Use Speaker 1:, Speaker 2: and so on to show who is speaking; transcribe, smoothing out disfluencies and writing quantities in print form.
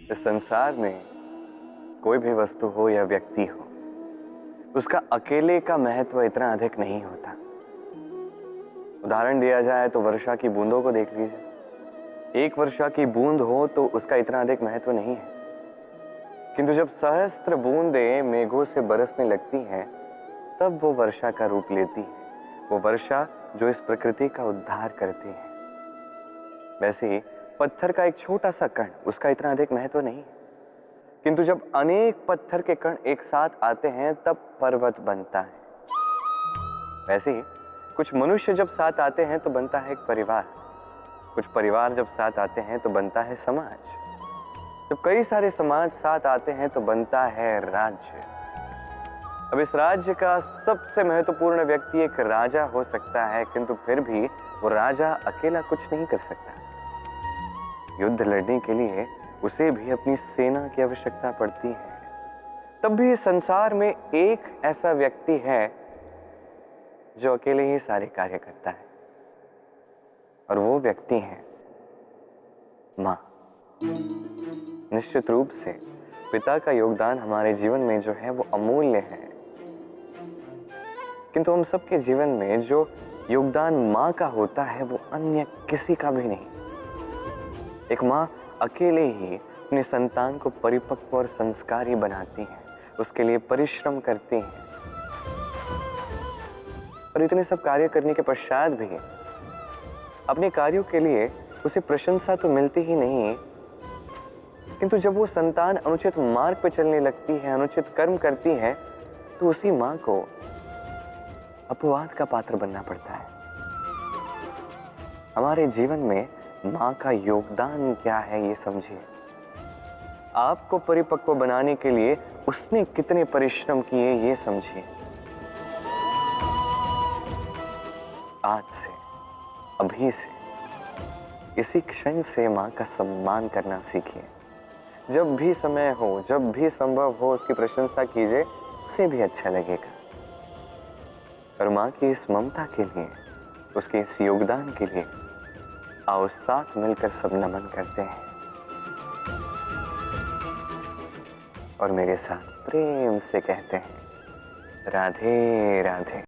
Speaker 1: इस संसार में कोई भी वस्तु हो या व्यक्ति हो, उसका अकेले का महत्व इतना अधिक नहीं होता। उदाहरण दिया जाए तो वर्षा की बूंदों को देख लीजिए। एक वर्षा की बूंद हो तो उसका इतना अधिक महत्व नहीं है, किंतु जब सहस्त्र बूंदें मेघों से बरसने लगती हैं, तब वो वर्षा का रूप लेती है। वो वर्षा जो इस प्रकृति का उद्धार करती है। वैसे ही पत्थर का एक छोटा सा कण, उसका इतना अधिक महत्व नहीं है, किंतु जब अनेक पत्थर के कण एक साथ आते हैं तब पर्वत बनता है। वैसे ही कुछ मनुष्य जब साथ आते हैं तो बनता है एक परिवार। कुछ परिवार जब साथ आते हैं तो बनता है समाज। जब कई सारे समाज साथ आते हैं तो बनता है राज्य। अब इस राज्य का सबसे महत्वपूर्ण व्यक्ति एक राजा हो सकता है, किंतु फिर भी वो राजा अकेला कुछ नहीं कर सकता। युद्ध लड़ने के लिए उसे भी अपनी सेना की आवश्यकता पड़ती है। तब भी इस संसार में एक ऐसा व्यक्ति है जो अकेले ही सारे कार्य करता है, और वो व्यक्ति है मां। निश्चित रूप से पिता का योगदान हमारे जीवन में जो है वो अमूल्य है, किंतु हम सबके जीवन में जो योगदान मां का होता है वो अन्य किसी का भी नहीं। एक मां अकेले ही अपने संतान को परिपक्व और संस्कारी बनाती है, उसके लिए परिश्रम करती है, और इतने सब कार्य करने के पश्चात भी अपने कार्यों के लिए उसे प्रशंसा तो मिलती ही नहीं, किंतु जब वो संतान अनुचित मार्ग पर चलने लगती है, अनुचित कर्म करती है, तो उसी मां को अपवाद का पात्र बनना पड़ता है। हमारे जीवन में मां का योगदान क्या है ये समझिए। आपको परिपक्व बनाने के लिए उसने कितने परिश्रम किए ये समझिए। आज से, अभी से, इसी क्षण से मां का सम्मान करना सीखिए। जब भी समय हो, जब भी संभव हो, उसकी प्रशंसा कीजिए, उसे भी अच्छा लगेगा। और मां की इस ममता के लिए, उसके इस योगदान के लिए आओ साथ मिलकर सब नमन करते हैं और मेरे साथ प्रेम से कहते हैं राधे राधे।